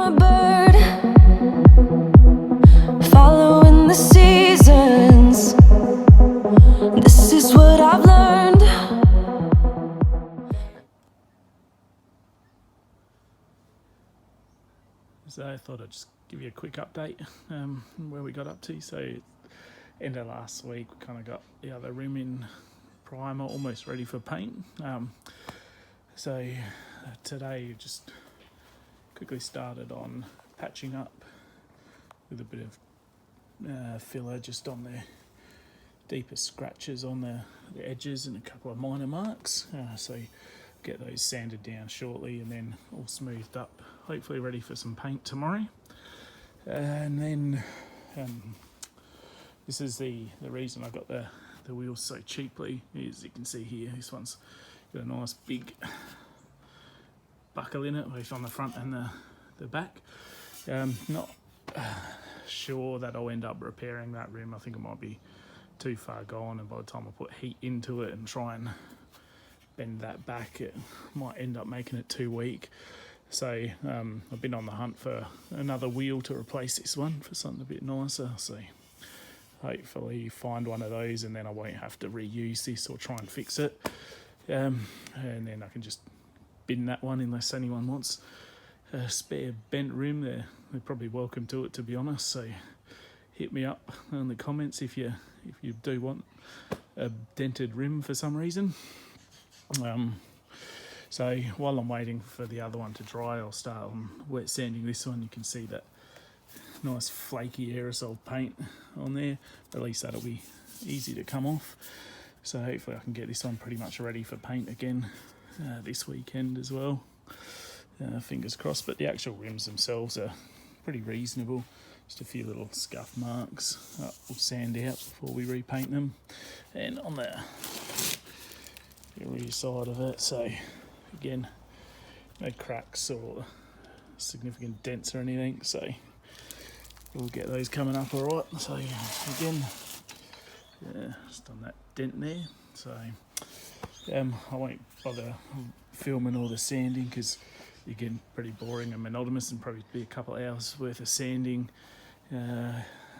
a bird, following the seasons. This is what I've learned. So I thought I'd just give you a quick update where we got up to. So end of last week, we kind of got the other rim in primer, almost ready for paint. So today just quickly started on patching up with a bit of filler just on the deeper scratches on the edges and a couple of minor marks. So get those sanded down shortly and then all smoothed up, hopefully ready for some paint tomorrow. And then this is the reason I got the wheels so cheaply. As you can see here, this one's got a nice big buckle in it, both on the front and the back. Not sure that I'll end up repairing that rim. I think it might be too far gone, and by the time I put heat into it and try and bend that back, it might end up making it too weak. So I've been on the hunt for another wheel to replace this one for something a bit nicer. So hopefully find one of those, and then I won't have to reuse this or try and fix it. And then I can just bin that one unless anyone wants a spare bent rim. They're probably welcome to it, to be honest. So hit me up in the comments if you do want a dented rim for some reason. So while I'm waiting for the other one to dry, I'll start on wet sanding this one. You can see that nice flaky aerosol paint on there. At least that'll be easy to come off. So hopefully I can get this one pretty much ready for paint again this weekend as well. Fingers crossed. But the actual rims themselves are pretty reasonable. Just a few little scuff marks we'll sand out before we repaint them. And on the rear side of it, so again, no cracks or significant dents or anything, so we'll get those coming up all right. So again, just on that dent there. So I won't bother filming all the sanding because again, pretty boring and monotonous, and probably be a couple of hours worth of sanding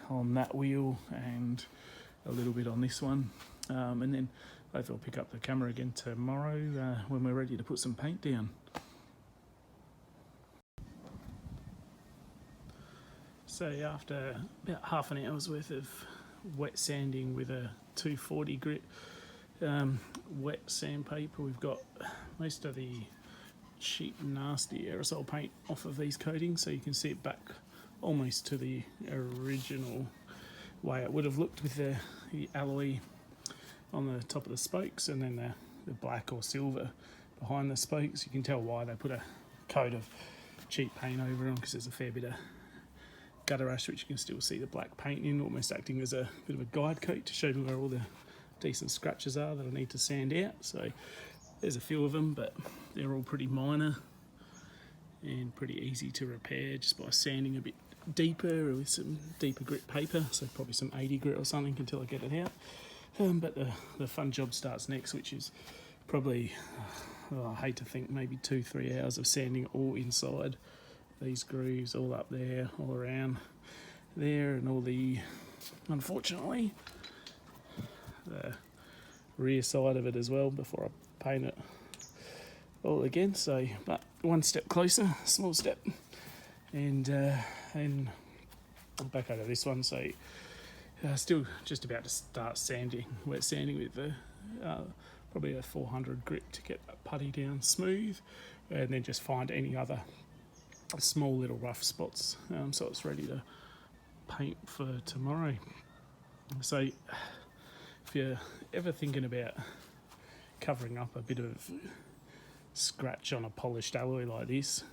on that wheel and a little bit on this one, and then hopefully I'll pick up the camera again tomorrow when we're ready to put some paint down. So after about half an hour's worth of wet sanding with a 240 grit wet sandpaper, we've got most of the cheap nasty aerosol paint off of these coatings, so you can see it back almost to the original way it would have looked with the alloy on the top of the spokes, and then the black or silver behind the spokes. You can tell why they put a coat of cheap paint over them, because there's a fair bit of gutter ash which you can still see the black paint in, almost acting as a bit of a guide coat to show me where all the decent scratches are that I need to sand out. So there's a few of them, but they're all pretty minor and pretty easy to repair just by sanding a bit deeper with some deeper grit paper, so probably some 80 grit or something until I get it out. But the fun job starts next, which is probably, I hate to think, maybe 2-3 hours of sanding all inside these grooves, all up there, all around there, and all the, unfortunately, the rear side of it as well before I paint it all again. So, but one step closer, small step, and back out of this one. So still just about to start sanding, wet sanding with the probably a 400 grit to get that putty down smooth, and then just find any other small little rough spots, so it's ready to paint for tomorrow. So if you're ever thinking about covering up a bit of scratch on a polished alloy like this,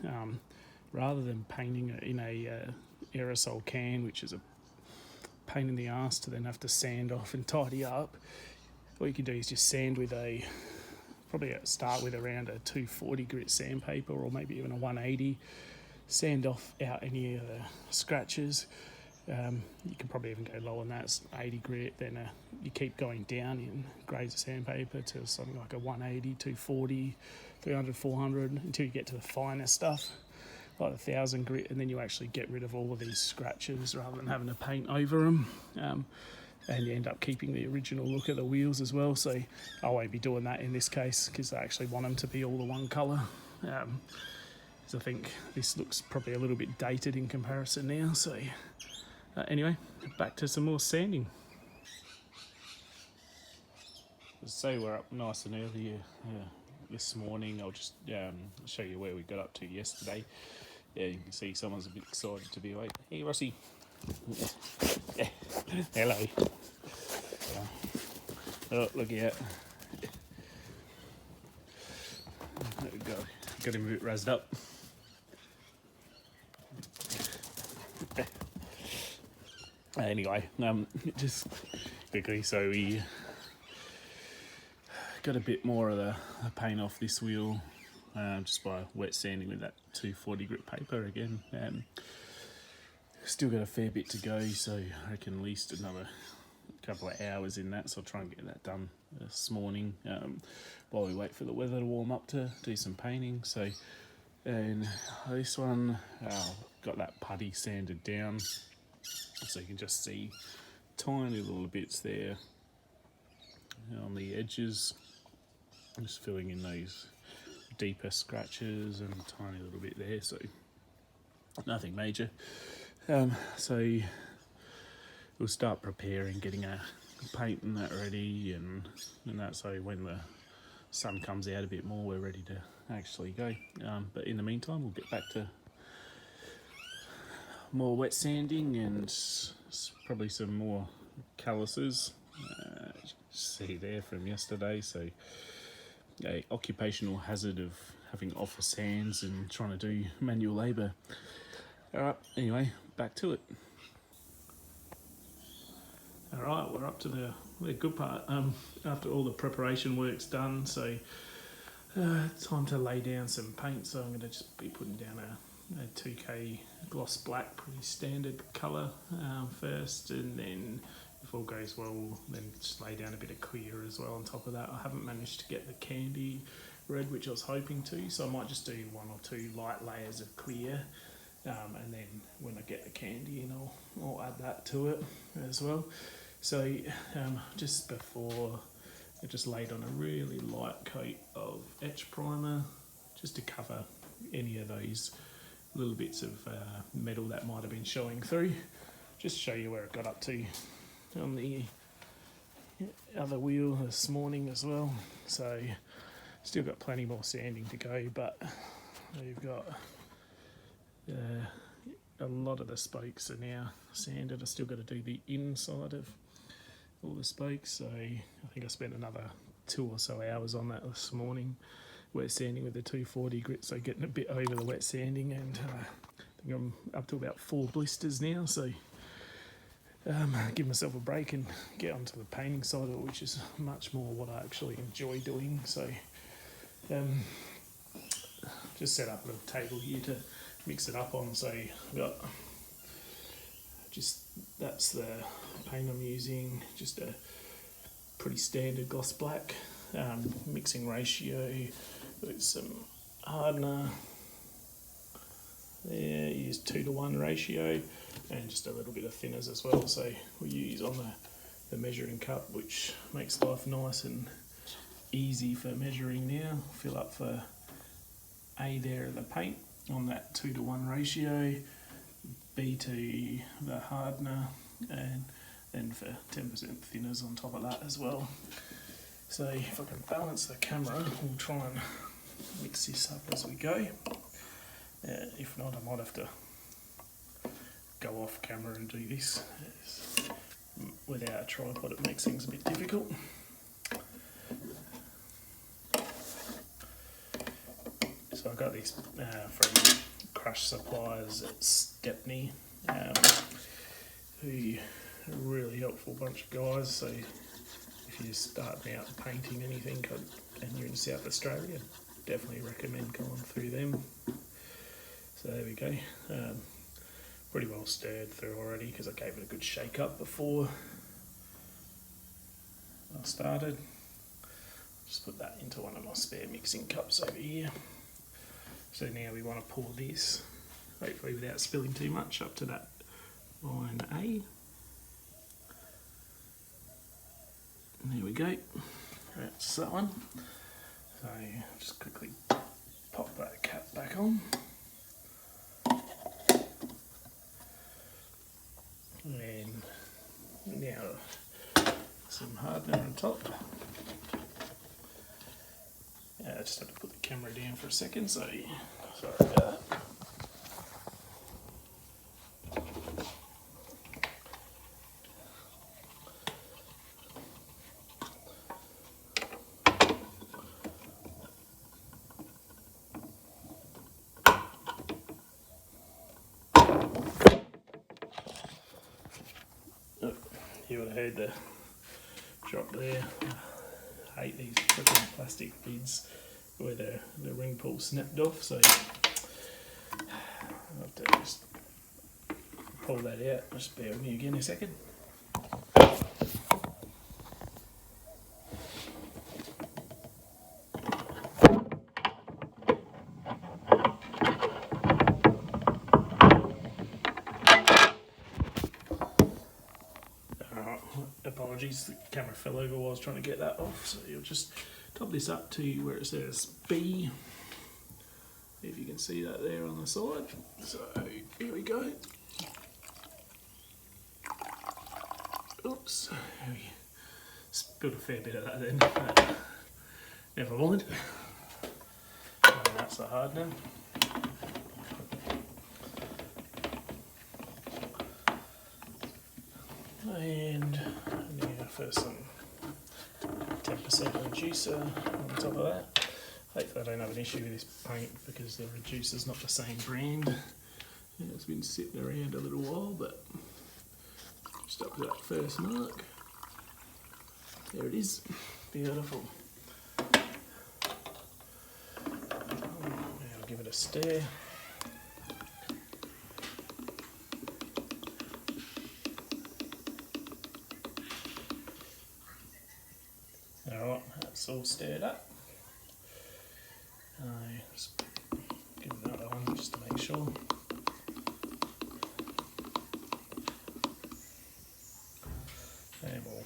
rather than painting it in a aerosol can, which is a pain in the ass to then have to sand off and tidy up, what you can do is just sand with probably start with around a 240 grit sandpaper, or maybe even a 180, sand off out any of the scratches. You can probably even go lower than that, it's 80 grit, then you keep going down in grades of sandpaper to something like a 180, 240, 300, 400, until you get to the finer stuff, like 1,000 grit, and then you actually get rid of all of these scratches rather than having to paint over them. And you end up keeping the original look of the wheels as well. So I won't be doing that in this case because I actually want them to be all the one colour. So I think this looks probably a little bit dated in comparison now. So anyway, back to some more sanding. So we're up nice and early this morning. I'll just show you where we got up to yesterday. Yeah, you can see someone's a bit excited to be awake. Hey, Rossi. Hello. Oh, look out. Got him a bit razzed up. Anyway, just quickly, so we got a bit more of the paint off this wheel just by wet sanding with that 240 grit paper again. Still got a fair bit to go, so I reckon at least another couple of hours in that, so I'll try and get that done this morning while we wait for the weather to warm up to do some painting. So, and this one got that putty sanded down, so you can just see tiny little bits there on the edges. I'm just filling in those deeper scratches and a tiny little bit there, so nothing major. So we'll start preparing, getting our paint and that ready, and that, so when the sun comes out a bit more, we're ready to actually go. But in the meantime, we'll get back to more wet sanding and probably some more calluses. See there from yesterday, so a occupational hazard of having office hands and trying to do manual labour. Alright, anyway, back to it. Alright, we're up to the good part. After all the preparation work's done, so time to lay down some paint. So I'm going to just be putting down a 2K gloss black, pretty standard colour first, and then if all goes well, then just lay down a bit of clear as well on top of that. I haven't managed to get the candy red, which I was hoping to, so I might just do 1 or 2 light layers of clear, and then when I get the candy in, I'll add that to it as well. So just before, I just laid on a really light coat of etch primer just to cover any of those little bits of metal that might have been showing through. Just show you where it got up to on the other wheel this morning as well. So still got plenty more sanding to go, but we've got a lot of the spokes are now sanded. I still got to do the inside of all the spokes, so I think I spent another 2 or so hours on that this morning, wet sanding with the 240 grit, so getting a bit over the wet sanding, and I think I'm up to about 4 blisters now, so give myself a break and get onto the painting side of it, which is much more what I actually enjoy doing. So just set up a table here to mix it up on. So I've got that's the paint I'm using, just a pretty standard gloss black, mixing ratio with some hardener there, use 2:1 ratio, and just a little bit of thinners as well. So we use on the measuring cup, which makes life nice and easy for measuring now. Fill up for A there of the paint on that 2:1 ratio, B to the hardener, and then for 10% thinners on top of that as well. So if I can balance the camera, we'll try and mix this up as we go. If not, I might have to go off camera and do this. Without a tripod, it makes things a bit difficult. So I got these from Crush Suppliers at Stepney, who are a really helpful bunch of guys. So if you're starting out painting anything and you're in South Australia, definitely recommend going through them. So there we go. Pretty well stirred through already because I gave it a good shake up before I started. Just put that into one of my spare mixing cups over here. So now we want to pour this hopefully without spilling too much, up to that line A. And there we go. That's that one. So just quickly pop that cap back on. And now some hardener on top. I just have to put the camera down for a second, so sorry about that. Oh, you would have heard the drop there. I hate these freaking plastic lids where the ring pull snapped off, so I'll have to just pull that out. Just bear with me again a second. Apologies, the camera fell over while I was trying to get that off, so you'll just top this up to where it says B, if you can see that there on the side. So here we go. Oops, we spilled a fair bit of that then, but never mind. So that's the hardener. And now for some 10% reducer on top of that. Hopefully I don't have an issue with this paint because the reducer's not the same brand. Yeah, it's been sitting around a little while, but just up to that first mark. There it is. Beautiful. Now I'll give it a stir. Alright, that's all stirred up. Just give it another one just to make sure. And we'll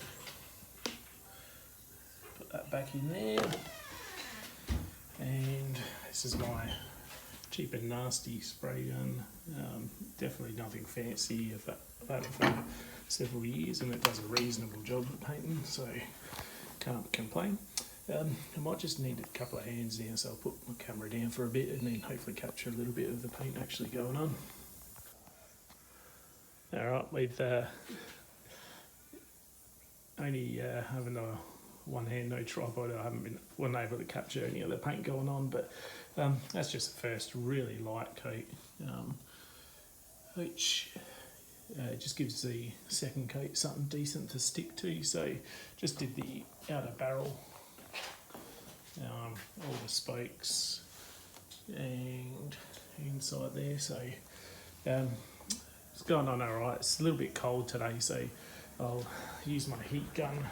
put that back in there. And this is my cheap and nasty spray gun. Definitely nothing fancy. I've had it for several years and it does a reasonable job of painting, so can't complain. I might just need a couple of hands now, so I'll put my camera down for a bit and then hopefully capture a little bit of the paint actually going on. Alright, with only having a one hand, no tripod, I wasn't able to capture any of the paint going on, but that's just the first really light coat, which just gives the second coat something decent to stick to. So just did the outer barrel, all the spokes and inside there, so it's going on alright. It's a little bit cold today, so I'll use my heat gun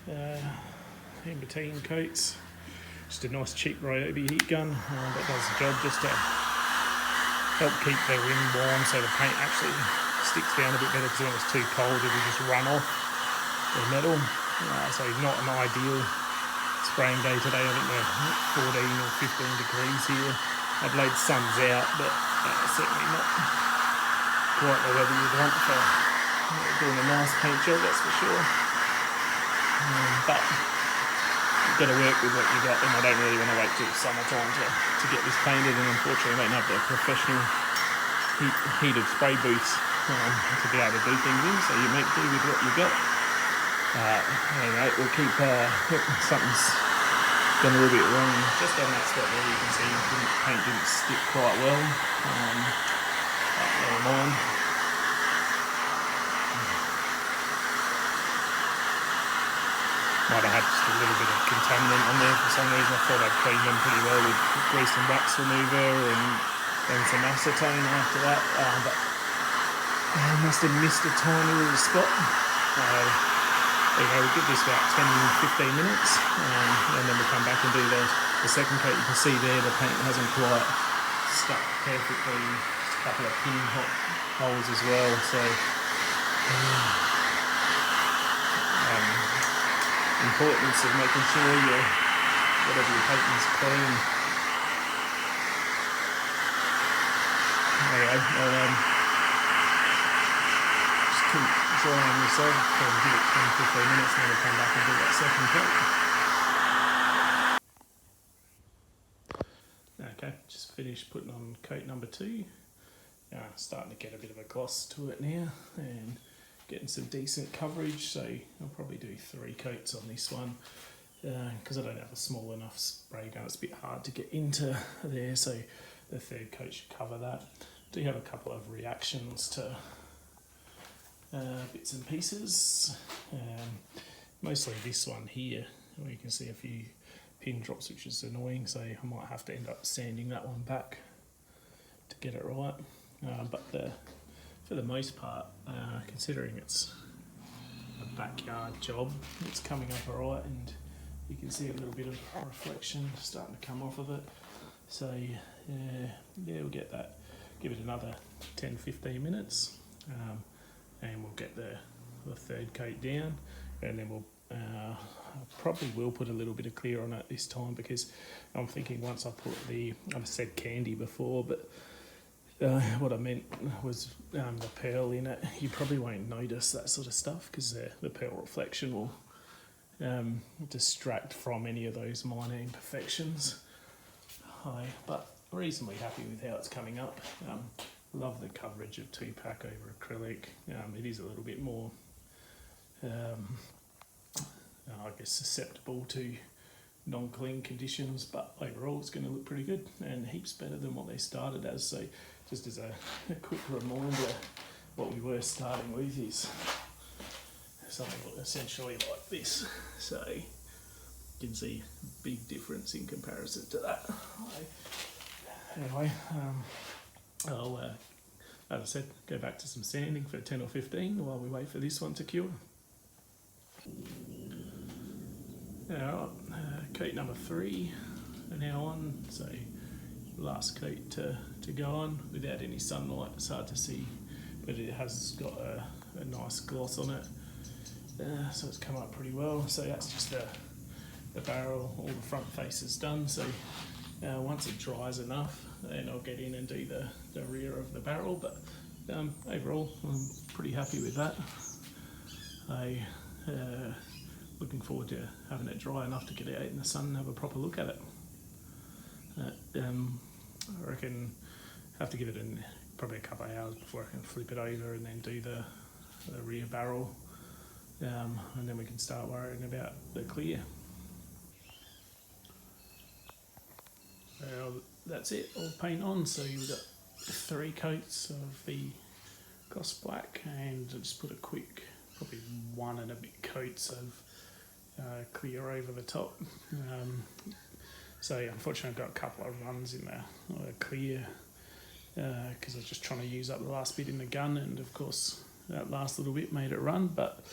in between coats. Just a nice cheap Ryobi heat gun that does the job, just to help keep the rim warm so the paint actually sticks down a bit better, because when it's too cold it'll just run off the metal. So not an ideal spraying day today. I think we're 14 or 15 degrees here. Adelaide's sun's out, but certainly not quite the weather you'd want for doing a nice paint job, that's for sure. But you've got to work with what you got, and I don't really want to wait till summertime to get this painted, and unfortunately I don't have the professional heated spray booths to be able to do things in, so you make do with what you got. Anyway, we'll keep something's gone a little bit wrong just on that spot there. You can see the paint didn't stick quite well, but never mind. Might have had just a little bit of contaminant on there for some reason. I thought I'd cleaned them pretty well with grease and wax remover and some acetone after that, but I must have missed a tiny little spot. Anyway, we'll give this about 10-15 minutes, and then we'll come back and do the second coat. You can see there the paint hasn't quite stuck perfectly. Just a couple of pin holes as well. So importance of making sure whatever you're painting is clean. There you go. Just keep drying this off. Probably give it 10-15 minutes and then we'll come back and do that second coat. Okay, just finished putting on coat number 2. Starting to get a bit of a gloss to it now and getting some decent coverage, so I'll probably do 3 coats on this one because I don't have a small enough spray gun. It's a bit hard to get into there, so the 3rd coat should cover that. Do have a couple of reactions to bits and pieces, mostly this one here where you can see a few pin drops, which is annoying, so I might have to end up sanding that one back to get it right. But for the most part, considering it's a backyard job, it's coming up alright, and you can see a little bit of reflection starting to come off of it. So yeah, we'll get that, give it another 10-15 minutes, and we'll get the 3rd coat down, and then we'll probably will put a little bit of clear on it this time, because I'm thinking once I put I've said candy before, but what I meant was the pearl in it. You probably won't notice that sort of stuff because the pearl reflection will distract from any of those minor imperfections. But reasonably happy with how it's coming up. Love the coverage of 2-pack over acrylic. It is a little bit more, I guess, susceptible to non-clean conditions, but overall it's going to look pretty good and heaps better than what they started as. So just as a quick reminder, what we were starting with is something essentially like this. So you can see a big difference in comparison to that. Anyway, I'll, as I said, go back to some sanding for 10 or 15 while we wait for this one to cure. Alright, coat number 3 are now on, so last coat to go on without any sunlight. It's hard to see, but it has got a nice gloss on it, so it's come up pretty well. So that's just the barrel, all the front face is done. So once it dries enough, then I'll get in and do the rear of the barrel, but overall I'm pretty happy with that. Looking forward to having it dry enough to get it out in the sun and have a proper look at it. I reckon I have to give it probably a couple of hours before I can flip it over and then do the rear barrel, and then we can start worrying about the clear. That's it, all paint on. So we've got 3 coats of the gloss black, and I just put a quick, probably 1 and a bit coats of clear over the top. So unfortunately I've got a couple of runs in the clear because I was just trying to use up the last bit in the gun, and of course that last little bit made it run, but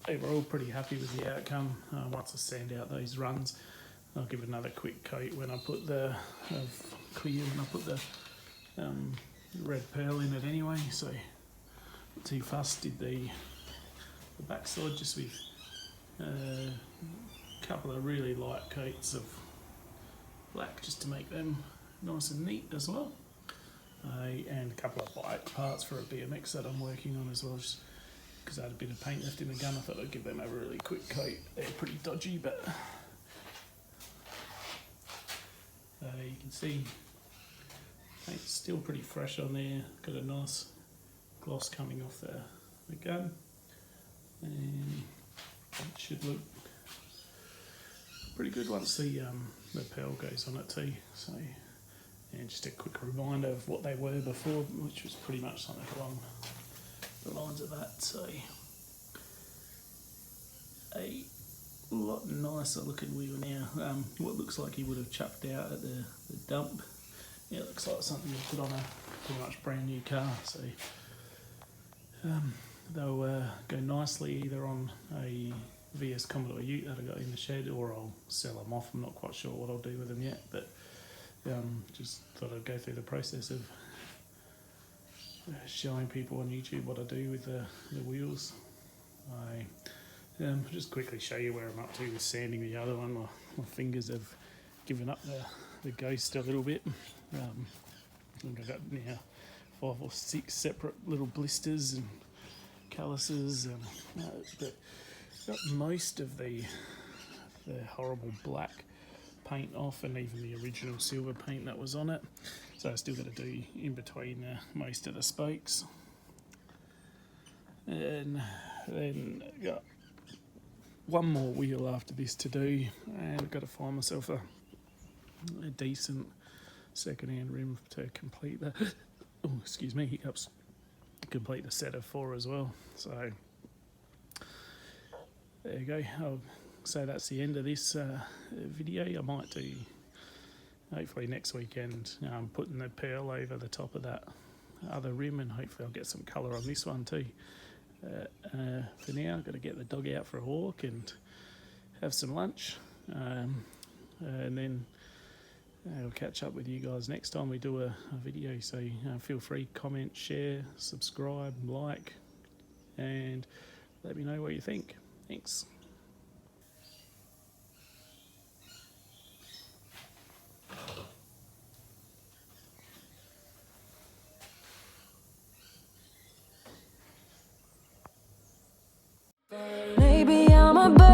overall pretty happy with the outcome. Once I sand out those runs, I'll give it another quick coat when I put the red pearl in it anyway. So not too fussed. Did the backside just with a couple of really light coats of black just to make them nice and neat as well, and a couple of bike parts for a BMX that I'm working on as well, just because I had a bit of paint left in the gun. I thought I'd give them a really quick coat. They're pretty dodgy, but you can see paint's still pretty fresh on there. Got a nice gloss coming off the gun, and it should look pretty good once the pearl goes on it too. So, and just a quick reminder of what they were before, which was pretty much something along the lines of that. So a lot nicer looking wheel now. What looks like he would have chucked out at the dump. Yeah, it looks like something you put on a pretty much brand new car. So they'll go nicely either on a VS Commodore Ute that I got in the shed, or I'll sell them off. I'm not quite sure what I'll do with them yet, but just thought I'd go through the process of showing people on YouTube what I do with the wheels. I'll just quickly show you where I'm up to with sanding the other one. My fingers have given up the ghost a little bit. I think I've got now 5 or 6 separate little blisters and calluses, but got most of the horrible black paint off, and even the original silver paint that was on it. So I still got to do in between most of the spokes, and then got one more wheel after this to do, and I've got to find myself a decent second-hand rim to complete the oh, excuse me, hiccups, complete the set of 4 as well. So there you go. I'll say that's the end of this video. I might do, hopefully next weekend, putting the pearl over the top of that other rim, and hopefully I'll get some colour on this one too. For now, I've got to get the dog out for a walk and have some lunch, and then I'll catch up with you guys next time we do a video. So feel free, comment, share, subscribe, like, and let me know what you think. Thanks. Maybe I'm a bird.